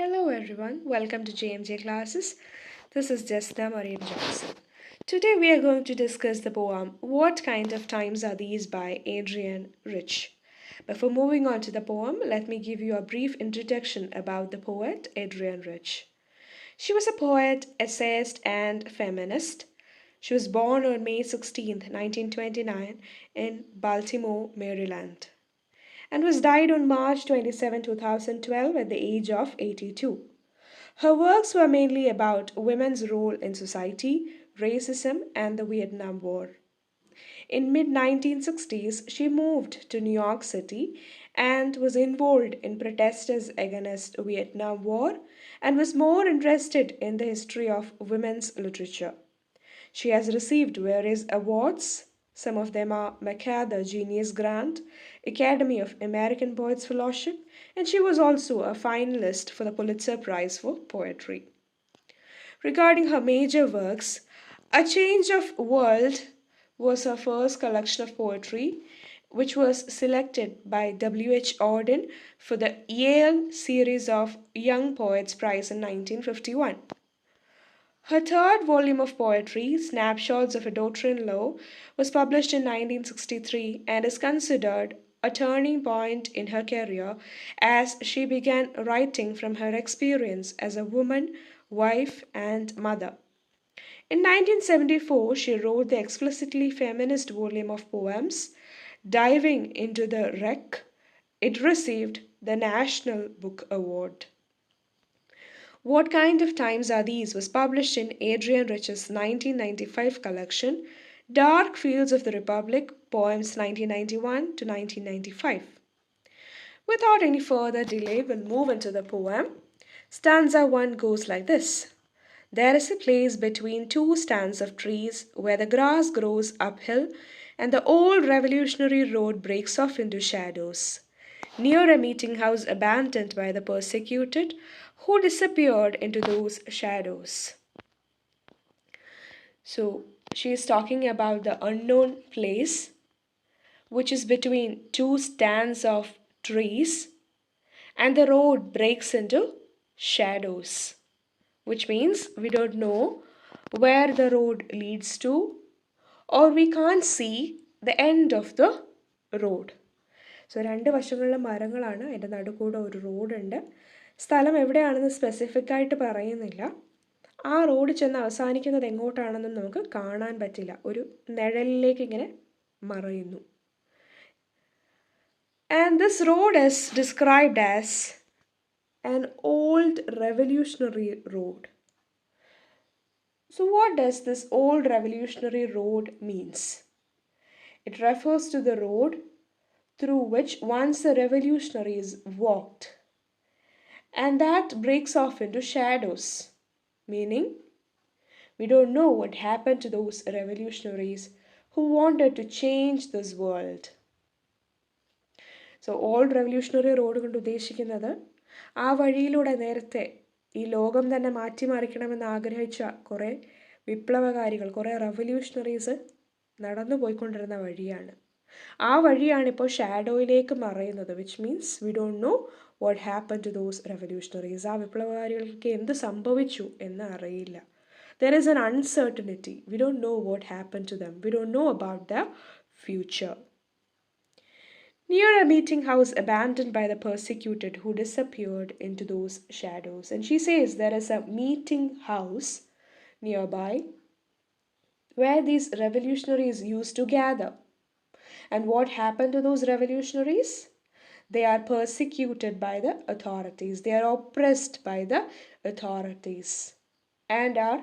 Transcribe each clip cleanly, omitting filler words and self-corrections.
Hello everyone, welcome to JMJ classes. This is Jasna Mariam Johnson. Today we are going to discuss the poem What Kind of Times Are These by Adrienne Rich. Before moving on to the poem, let me give you a brief introduction about the poet Adrienne Rich. She was a poet, essayist, and feminist. She was born on May 16, 1929, in Baltimore, Maryland, and was died on March 27, 2012, at the age of 82. Her works were mainly about women's role in society, racism, and the Vietnam War. In mid 1960s, she moved to New York City and was involved in protests against Vietnam War and was more interested in the history of women's literature. She has received various awards. Some of them are MacArthur Genius Grant, Academy of American Poets Fellowship, and she was also a finalist for the Pulitzer Prize for Poetry. Regarding her major works, A Change of World was her first collection of poetry, which was selected by W.H. Auden for the Yale Series of Young Poets Prize in 1951. Her third volume of poetry, Snapshots of a Daughter-in-Law, was published in 1963 and is considered a turning point in her career as she began writing from her experience as a woman, wife, and mother. In 1974, she wrote the explicitly feminist volume of poems, Diving into the Wreck. It received the National Book Award. What Kind of Times Are These was published in Adrienne Rich's 1995 collection, Dark Fields of the Republic, Poems 1991 to 1995. Without any further delay, we'll move into the poem. Stanza 1 goes like this. There is a place between two stands of trees where the grass grows uphill and the old revolutionary road breaks off into shadows. Near a meeting house abandoned by the persecuted, who disappeared into those shadows. So she is talking about the unknown place, which is between two stands of trees, and the road breaks into shadows, which means we don't know where the road leads to, or we can't see the end of the road. So രണ്ട് വശങ്ങളിലും മരങ്ങളാണ്, അതിൻ്റെ നടുക്കൂടെ ഒരു റോഡുണ്ട്. സ്ഥലം എവിടെയാണെന്ന് specific ആയിട്ട് പറയുന്നില്ല. ആ റോഡ് ചെന്ന് അവസാനിക്കുന്നത് എങ്ങോട്ടാണെന്നും നമുക്ക് കാണാൻ പറ്റില്ല. ഒരു നിഴലിലേക്ക് ഇങ്ങനെ മറയുന്നു. And this road is described as an old revolutionary road. So what does this old revolutionary road means? It refers to the road through which once the revolutionaries walked, and that breaks off into shadows, meaning we don't know what happened to those revolutionaries who wanted to change this world. So old revolutionary road കൊണ്ട് ഉദ്ദേശിക്കുന്നത് ആ വഴിയിലൂടെ നേരത്തെ ഈ ലോകം തന്നെ മാറ്റിമറിക്കണമെന്ന് ആഗ്രഹിച്ച കുറേ വിപ്ലവകാരികൾ, കുറേ റവല്യൂഷണറീസ് നടന്നു പോയിക്കൊണ്ടിരുന്ന വഴിയാണ്. ആ വഴിയാണ് ഇപ്പോൾ ഷാഡോയിലേക്ക് മറയുന്നത്, which means we don't know what happen to those revolutionaries. ആ വിപ്ലവകാരികൾക്ക് എന്ത് സംഭവിച്ചു എന്ന് അറിയില്ല. There is an uncertainty. We don't know what happen to them. We don't know about the future. Near a meeting house abandoned by the persecuted who disappeared into those shadows. And she says there is a meeting house nearby where these revolutionaries used to gather. And what happened to those revolutionaries? They are persecuted by the authorities. They are oppressed by the authorities and are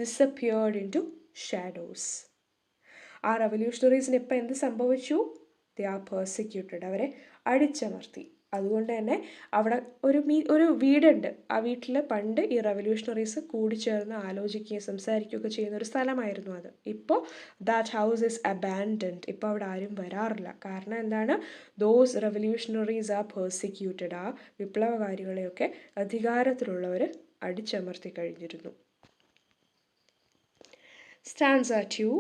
disappeared into shadows. ആ റവല്യൂഷണറീസിന് ഇപ്പം എന്ത് സംഭവിച്ചു? They are persecuted. അവരെ അടിച്ചമർത്തി. അതുകൊണ്ട് തന്നെ അവിടെ ഒരു വീടുണ്ട്. ആ വീട്ടിൽ പണ്ട് ഈ റവല്യൂഷണറീസ് കൂടിച്ചേർന്ന് ആലോചിക്കുകയും സംസാരിക്കുകയൊക്കെ ചെയ്യുന്ന ഒരു സ്ഥലമായിരുന്നു അത്. ഇപ്പോൾ ദാറ്റ് ഹൗസ് ഈസ് അബാൻഡൻഡ്. ഇപ്പോൾ അവിടെ ആരും വരാറില്ല. കാരണം എന്താണ്? Those revolutionaries are persecuted. ആ വിപ്ലവകാരികളെയൊക്കെ അധികാരത്തിലുള്ളവർ അടിച്ചമർത്തി കഴിഞ്ഞിരുന്നു. Stanza 2.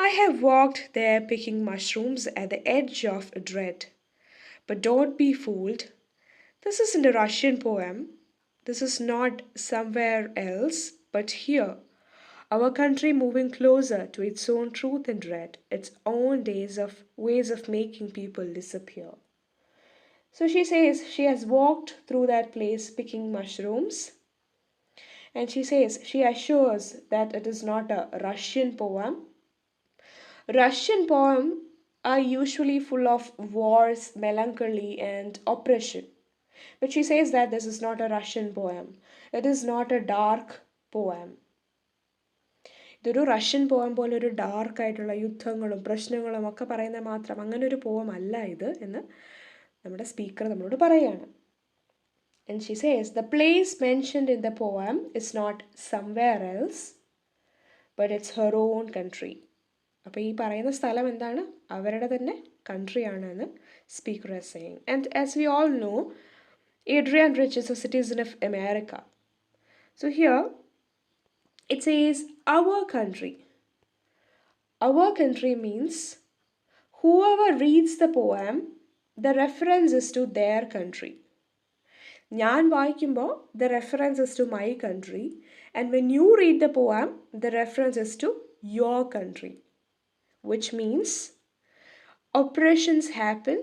I have walked there picking mushrooms at the edge of dread. But don't be fooled. This isn't a Russian poem. This is not somewhere else, but here. Our country moving closer to its own truth and dread, its own ways of making people disappear. So she says she has walked through that place picking mushrooms, and she assures that it is not a Russian poem. Russian poems are usually full of wars, melancholy, and oppression. But she says that this is not a Russian poem. It is not a dark poem. ഇതൊരു Russian poem പോലെ ഒരു ഡാർക്കായിട്ടുള്ള യുദ്ധങ്ങളും പ്രശ്നങ്ങളും ഒക്കെ പറയുന്ന മാത്രം അങ്ങനെ ഒരു പോയം അല്ല ഇത് എന്ന് നമ്മുടെ സ്പീക്കർ നമ്മളോട് പറയുകയാണ്. And she says the place mentioned in the poem is not somewhere else, but it's her own country. അപ്പോൾ ഈ പറയുന്ന സ്ഥലം എന്താണ്? അവരുടെ തന്നെ കൺട്രിയാണ് എന്ന് speaker is saying. And as we all know, Adrienne Rich is a citizen of America. So here it says our country. Our country means whoever reads the poem, the reference is to their country. ഞാൻ വായിക്കുമ്പോൾ the reference is to my country, and when you read the poem, the reference is to your country, which means oppressions happen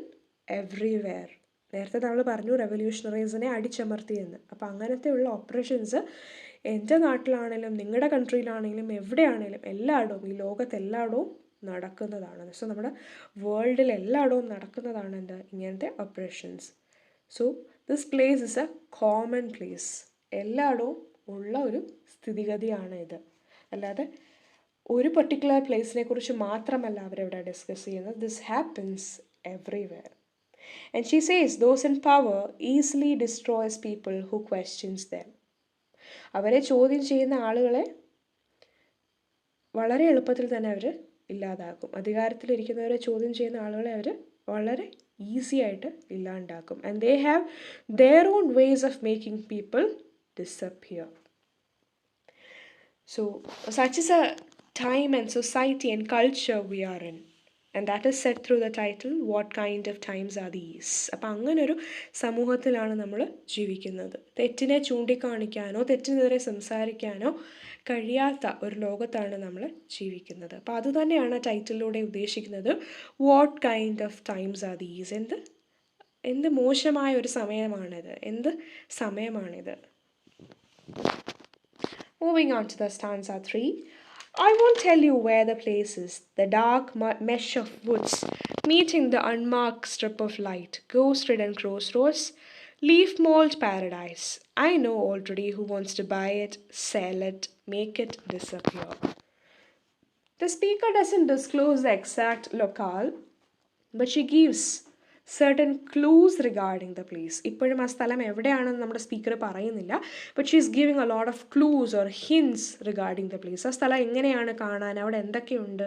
everywhere. നേരത്തെ നമ്മൾ പറഞ്ഞു റെവല്യൂഷണറീസിനെ അടിച്ചമർത്തിയെന്ന്. അപ്പം അങ്ങനത്തെയുള്ള operations എൻ്റെ നാട്ടിലാണെങ്കിലും നിങ്ങളുടെ കൺട്രിയിലാണെങ്കിലും എവിടെയാണെങ്കിലും എല്ലായിടവും ഈ ലോകത്തെല്ലായിടവും നടക്കുന്നതാണ്. സോ നമ്മുടെ വേൾഡിൽ എല്ലായിടവും നടക്കുന്നതാണ് എന്ത് ഇങ്ങനത്തെ operations. So this place is A common place. എല്ലായിടവും ഉള്ള ഒരു സ്ഥിതിഗതിയാണ് ഇത്. അല്ലാതെ ഒരു പെർട്ടിക്കുലർ പ്ലേസിനെ കുറിച്ച് മാത്രമല്ല അവരിവിടെ ഡിസ്കസ് ചെയ്യുന്നത്. This happens everywhere. And she says those in power easily destroys people who questions them. അവരെ ചോദ്യം ചെയ്യുന്ന ആളുകളെ വളരെ എളുപ്പത്തിൽ തന്നെ അവർ ഇല്ലാതാക്കും. അധികാരത്തിലിരിക്കുന്നവരെ ചോദ്യം ചെയ്യുന്ന ആളുകളെ അവർ വളരെ ഈസി ആയിട്ട് ഇല്ലാണ്ടാക്കും. And they have their own ways of making people disappear. So such is a time and society and culture we are in. And that is said through the title, What Kind of Times Are These? അപ്പം അങ്ങനൊരു സമൂഹത്തിലാണ് നമ്മൾ ജീവിക്കുന്നത്. തെറ്റിനെ ചൂണ്ടിക്കാണിക്കാനോ തെറ്റിനെതിരെ സംസാരിക്കാനോ കഴിയാത്ത ഒരു ലോകത്താണ് നമ്മൾ ജീവിക്കുന്നത്. അപ്പോൾ അതുതന്നെയാണ് ടൈറ്റിലൂടെ ഉദ്ദേശിക്കുന്നത്. What kind of times are these? എന്ത് മോശമായ ഒരു സമയമാണിത്, എന്ത് സമയമാണിത്. Moving on to the stanza 3. I won't tell you where the place is, the dark mesh of woods, meeting the unmarked strip of light, ghost-ridden crossroads, leaf-mold paradise. I know already who wants to buy it, sell it, make it disappear. The speaker doesn't disclose the exact locale, but she gives certain clues regarding the place. ഇപ്പോഴും ആ സ്ഥലം എവിടെയാണെന്ന് നമ്മുടെ speaker പറയുന്നില്ല. But she is giving a lot of clues or hints regarding the place. ആ സ്ഥലം എങ്ങനെയാണ് കാണാൻ, അവിടെ എന്തൊക്കെയുണ്ട്,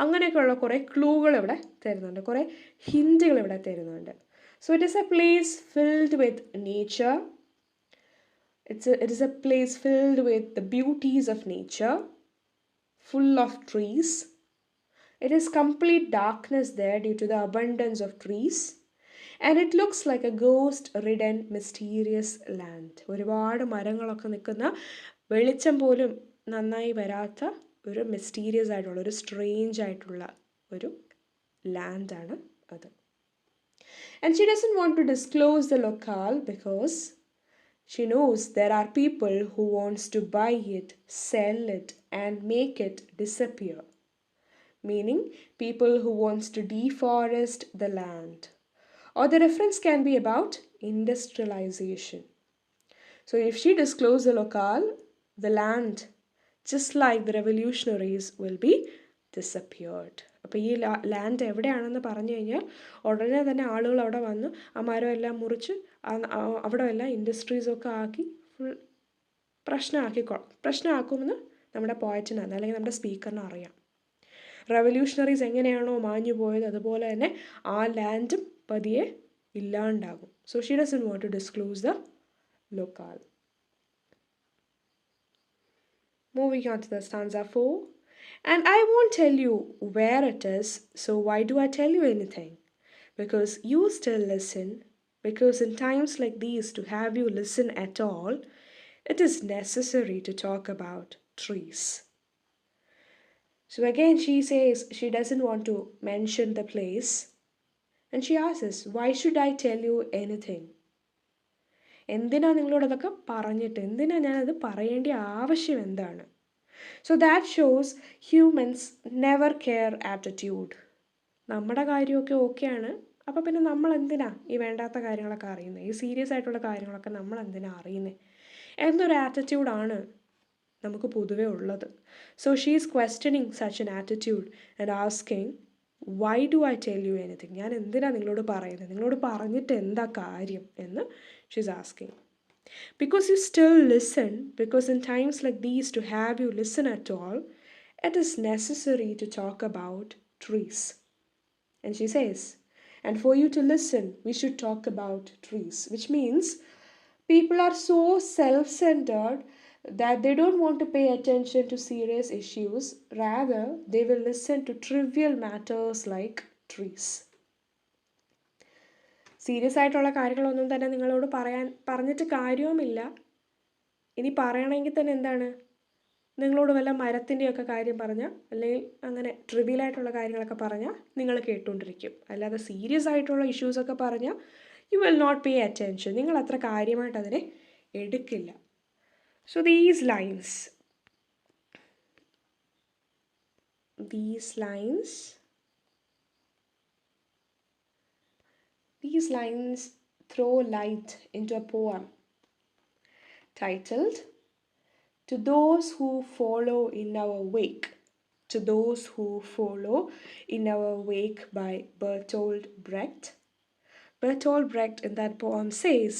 അങ്ങനെയൊക്കെയുള്ള കുറേ ക്ലൂകൾ ഇവിടെ തരുന്നുണ്ട്, കുറേ ഹിൻറ്റുകൾ ഇവിടെ തരുന്നുണ്ട്. So it is A place filled with nature. It is A place filled with the beauties of nature, full of trees. It is complete darkness there due to the abundance of trees. And it looks like a ghost-ridden, mysterious land. ഒരുപാട് മരങ്ങളൊക്കെ നിൽക്കുന്ന, വെളിച്ചം പോലും നന്നായി വരാത്ത ഒരു mysterious ആയിട്ടുള്ള, ഒരു സ്ട്രേഞ്ച് ആയിട്ടുള്ള ഒരു ലാൻഡാണ് അത്. And she doesn't want to disclose the locale because she knows there are people who wants to buy it, sell it, and make it disappear. Meaning, people who wants to deforest the land. Or the reference can be about industrialization. So if she discloses the locale, the land, just like the revolutionaries, will be disappeared. അപ്പോൾ ഈ land എവിടെയാണെന്ന് പറഞ്ഞു കഴിഞ്ഞാൽ ഉടനെ തന്നെ ആളുകൾ അവിടെ വന്ന് ആ മരം എല്ലാം മുറിച്ച് അവിടെ എല്ലാം ഇൻഡസ്ട്രീസൊക്കെ ആക്കി ഫുൾ പ്രശ്നമാക്കുമെന്ന് നമ്മുടെ പോയറ്റിന് അല്ലെങ്കിൽ നമ്മുടെ സ്പീക്കറിന് അറിയാം. റെവല്യൂഷണറീസ് എങ്ങനെയാണോ മാഞ്ഞു പോയത് അതുപോലെ തന്നെ ആ ലാൻഡും പതിയെ ഇല്ലാണ്ടാകും. So she doesn't want to disclose the locale. Moving on to the stanza 4. And I won't tell you where it is, so why do I tell you anything? Because you still listen, because in times like these, to have you listen at all, it is necessary to talk about trees. So again, she says she doesn't want to mention the place, and she asks, why should I tell you anything? എന്തിനാ നിങ്ങളോട് അതൊക്കെ പറഞ്ഞിട്ട് എന്തിനാ ഞാനത് പറയേണ്ട ആവശ്യം എന്താണ്? So that shows humans never care attitude. നമ്മുടെ കാര്യമൊക്കെ ഓക്കെയാണ്, അപ്പോൾ പിന്നെ നമ്മൾ എന്തിനാ ഈ വേണ്ടാത്ത കാര്യങ്ങളൊക്കെ അറിയുന്നത്, ഈ സീരിയസ് ആയിട്ടുള്ള കാര്യങ്ങളൊക്കെ നമ്മൾ എന്തിനാ അറിയുന്നത് എന്നൊരു ആറ്റിറ്റ്യൂഡാണ് നമുക്ക് പൊതുവേ ഉള്ളത്. So she is questioning such an attitude and asking why do I tell you anything, ഞാൻ എന്തിനാണ് നിങ്ങളോട് പറയുന്നത്, നിങ്ങളോട് പറഞ്ഞിട്ട് എന്താ കാര്യം എന്ന് she is asking. Because you still listen, because in times like these, to have you listen at all, it is necessary to talk about trees. And she says, and for you to listen, we should talk about trees, which means people are so self-centered that they don't want to pay attention to serious issues. Rather, they will listen to trivial matters like trees. Serious ആയിട്ടുള്ള കാര്യങ്ങളൊന്നും തന്നെ നിങ്ങളോട് പറഞ്ഞിട്ട് കാര്യവുമില്ല. ഇനി പറയണമെങ്കിൽ തന്നെ എന്താണ്, നിങ്ങളോട് വല്ല മരത്തിൻ്റെയൊക്കെ കാര്യം പറഞ്ഞാൽ, അല്ലെങ്കിൽ അങ്ങനെ ട്രിവിയലായിട്ടുള്ള കാര്യങ്ങളൊക്കെ പറഞ്ഞാൽ നിങ്ങൾ കേട്ടുകൊണ്ടിരിക്കും. അല്ലാതെ സീരിയസ് ആയിട്ടുള്ള ഇഷ്യൂസൊക്കെ പറഞ്ഞാൽ you will not pay attention, നിങ്ങൾ അത്ര കാര്യമായിട്ട് അതിനെ എടുക്കില്ല. So these lines throw light into a poem titled To Those Who Follow in Our Wake. To Those Who Follow in Our Wake by Bertolt Brecht. Bertolt Brecht in that poem says,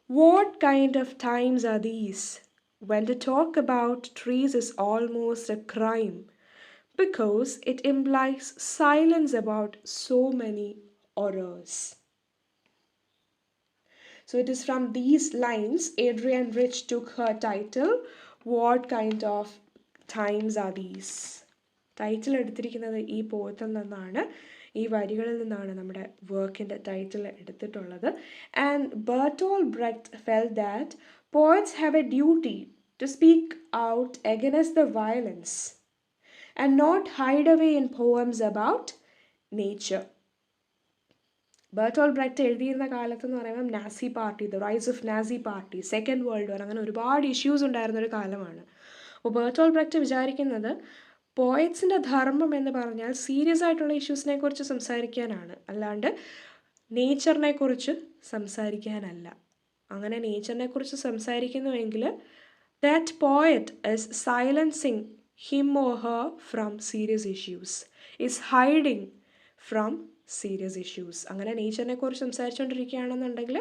what kind of times are these when to talk about trees is almost a crime because it implies silence about so many horrors. So it is from these lines Adrienne Rich took her title, What Kind of Times Are These? Title എടുത്തിരിക്കുന്നത് ഈ പോയത്തിൽ നിന്നാണ്, ഈ വരികളിൽ നിന്നാണ് നമ്മുടെ വർക്കിൻ്റെ title എടുത്തിട്ടുള്ളത്. And Bertolt Brecht felt that poets have a duty to speak out against the violence and not hide away in poems about nature. Bertolt Brecht എഴുതിയിരുന്ന കാലത്ത് എന്ന് പറയുമ്പം Nazi party, the rise of Nazi party, Second World War, അങ്ങനെ ഒരുപാട് issues ഉണ്ടായിരുന്നൊരു കാലമാണ്. അപ്പോൾ ബെർട്ടോൾട്ട് ബ്രെക്റ്റ് വിചാരിക്കുന്നത് പോയറ്റ്സിൻ്റെ ധർമ്മം എന്ന് പറഞ്ഞാൽ സീരിയസ് ആയിട്ടുള്ള ഇഷ്യൂസിനെ കുറിച്ച് സംസാരിക്കാനാണ്, അല്ലാണ്ട് നേച്ചറിനെ കുറിച്ച് സംസാരിക്കാനല്ല. അങ്ങനെ നേച്ചറിനെ കുറിച്ച് സംസാരിക്കുന്നുവെങ്കിൽ that poet is silencing him or her from serious issues, is hiding from serious issues. അങ്ങനെ നേച്ചറിനെ കുറിച്ച് സംസാരിച്ചുകൊണ്ടിരിക്കുകയാണെന്നുണ്ടെങ്കിൽ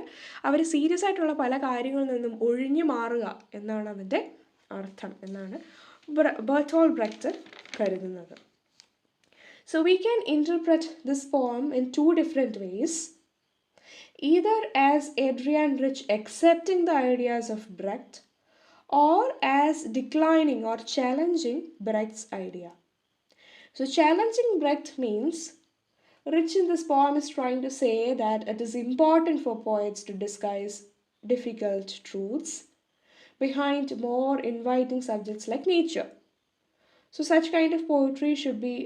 അവർ സീരിയസ് ആയിട്ടുള്ള പല കാര്യങ്ങളിൽ നിന്നും ഒഴിഞ്ഞു മാറുക എന്നാണ് അതിൻ്റെ അർത്ഥം എന്നാണ് ബെർട്ടോൾട്ട് ബ്രെക്റ്റ് കരുതുന്നത്. So we can interpret this poem in two different ways, either as Adrienne Rich accepting the ideas of Brecht or as declining or challenging Brecht's idea. So challenging Brecht means Rich in this poem is trying to say that it is important for poets to disguise difficult truths behind more inviting subjects like nature. So such kind of poetry should be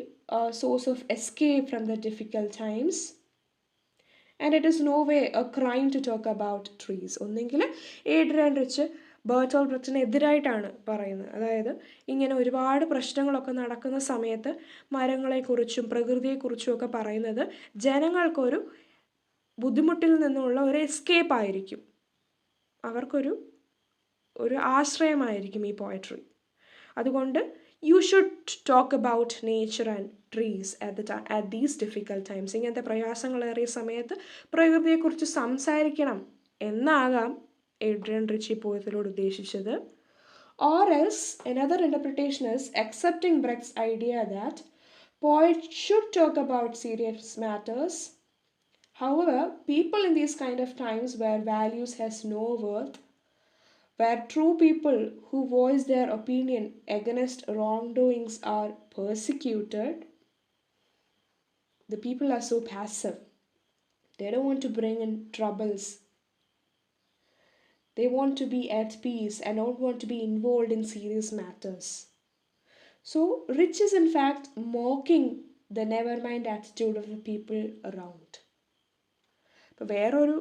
a source of escape from the difficult times, and it is no way a crime to talk about trees. ഒന്നെങ്കിൽ Adrian rich ബെർട്ടോൾട്ട് ബ്രെക്റ്റിന് എതിരായിട്ടാണ് പറയുന്നത്. അതായത് ഇങ്ങനെ ഒരുപാട് പ്രശ്നങ്ങളൊക്കെ നടക്കുന്ന സമയത്ത് മരങ്ങളെക്കുറിച്ചും പ്രകൃതിയെക്കുറിച്ചും ഒക്കെ പറയുന്നത് ജനങ്ങൾക്കൊരു ബുദ്ധിമുട്ടിൽ നിന്നുള്ള ഒരു എസ്കേപ്പ് ആയിരിക്കും, അവർക്കൊരു ആശ്രയമായിരിക്കും ഈ പോയട്രി. അതുകൊണ്ട് you should talk about nature and trees at these difficult times. ഇങ്ങനത്തെ പ്രയാസങ്ങളേറിയ സമയത്ത് പ്രകൃതിയെക്കുറിച്ച് സംസാരിക്കണം എന്നാകാം ഏഡ്രിയൻ റിച്ച് ഈ പോയത്തിലൂടെ ഉദ്ദേശിച്ചത്. Or else another interpretation is accepting Brecht's idea that poets should talk about serious matters. However, people in these kind of times where values has no worth, where true people who voice their opinion against wrongdoings are persecuted, the people are so passive. They don't want to bring in troubles They want to be at peace and don't want to be involved in serious matters. So, Rich is in fact mocking the never mind attitude of the people around. ഇപ്പോൾ വേറൊരു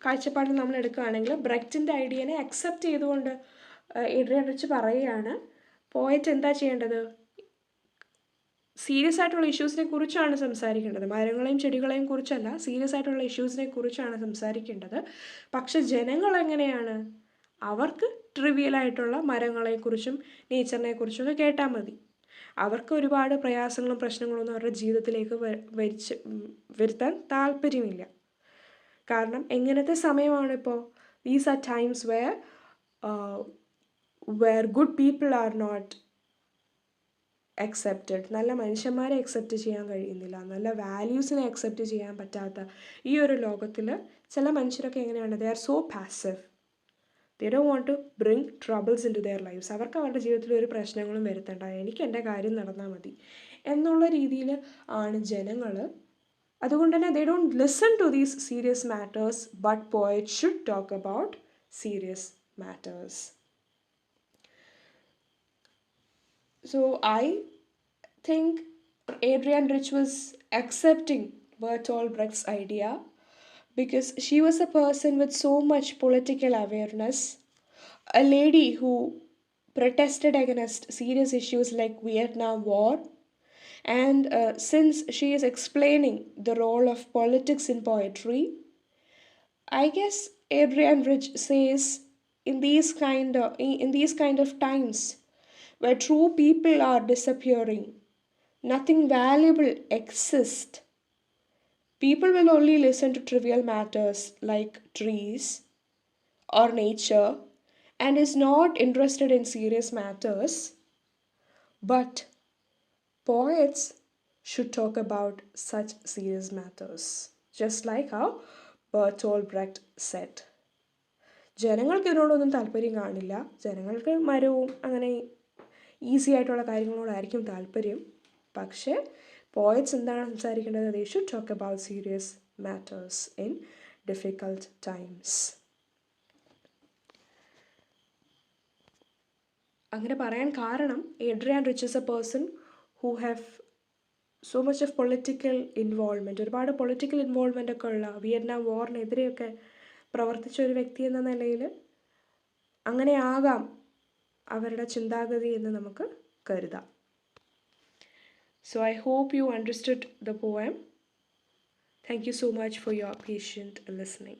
കാഴ്ചപ്പാടിൽ നമ്മൾ എടുക്കുകയാണെങ്കിൽ ബ്രെക്റ്റിൻ്റെ ഐഡിയനെ accept ചെയ്തുകൊണ്ട് Adrian rich പറയുകയാണ് poet എന്താ ചെയ്യേണ്ടത്, serious ആയിട്ടുള്ള ഇഷ്യൂസിനെ കുറിച്ചാണ് സംസാരിക്കേണ്ടത്, മരങ്ങളെയും ചെടികളെയും കുറിച്ചല്ല, സീരിയസ് ആയിട്ടുള്ള ഇഷ്യൂസിനെ കുറിച്ചാണ് സംസാരിക്കേണ്ടത്. പക്ഷെ ജനങ്ങൾ എങ്ങനെയാണ്, അവർക്ക് ട്രിവിയലായിട്ടുള്ള മരങ്ങളെക്കുറിച്ചും നേച്ചറിനെക്കുറിച്ചും ഒക്കെ കേട്ടാൽ മതി. അവർക്ക് ഒരുപാട് പ്രയാസങ്ങളും പ്രശ്നങ്ങളൊന്നും അവരുടെ ജീവിതത്തിലേക്ക് വരുത്താൻ താല്പര്യമില്ല. കാരണം എങ്ങനത്തെ സമയമാണിപ്പോൾ, these are times where good people are not accepted. നല്ല മനുഷ്യന്മാരെ അക്സെപ്റ്റ് ചെയ്യാൻ കഴിയുന്നില്ല, നല്ല വാല്യൂസിനെ അക്സെപ്റ്റ് ചെയ്യാൻ പറ്റാത്ത ഈ ഒരു ലോകത്തിൽ ചില മനുഷ്യരൊക്കെ എങ്ങനെയാണ്, they are so passive. They don't want to bring troubles into their lifes. അവർക്ക് അവരുടെ ജീവിതത്തിൽ ഒരു പ്രശ്നങ്ങളും വരുത്തണ്ട, എനിക്ക് എൻ്റെ കാര്യം നടന്നാൽ മതി എന്നുള്ള രീതിയിൽ ആണ് ജനങ്ങൾ. അതുകൊണ്ട് തന്നെ they don't listen to these serious matters, but poet should talk about serious matters. So I think Adrienne Rich was accepting Bertolt Brecht's idea because she was a person with so much political awareness, a lady who protested against serious issues like Vietnam War, and since she is explaining the role of politics in poetry, I guess Adrienne Rich says in these kind of times where true people are disappearing, nothing valuable exists, people will only listen to trivial matters like trees or nature and is not interested in serious matters. But poets should talk about such serious matters, just like how Bertolt Brecht said. ജനങ്ങൾക്ക് ഇതിനോടൊന്നും താല്പര്യം കാണില്ല, ജനങ്ങൾക്ക് മരവും അങ്ങനെ easy ആയിട്ടുള്ള കാര്യങ്ങളോടായിരിക്കും താല്പര്യം. പക്ഷേ poets എന്താണ് സംസാരിക്കേണ്ടത്, they should talk about serious matters in difficult times. അങ്ങനെ പറയാൻ കാരണം Adrienne Rich is a person who have so much of political involvement, ഒരുപാട് പൊളിറ്റിക്കൽ ഇൻവോൾവ്മെൻ്റ് ഒക്കെ ഉള്ള, വിയറ്റ്നാം വാറിനെതിരെയൊക്കെ പ്രവർത്തിച്ച ഒരു വ്യക്തി എന്ന നിലയിൽ അങ്ങനെയാകാം അവരുടെ ചിന്താഗതി എന്ന് നമുക്ക് കരുതാം. So I hope you understood the poem. Thank you so much for your patient listening.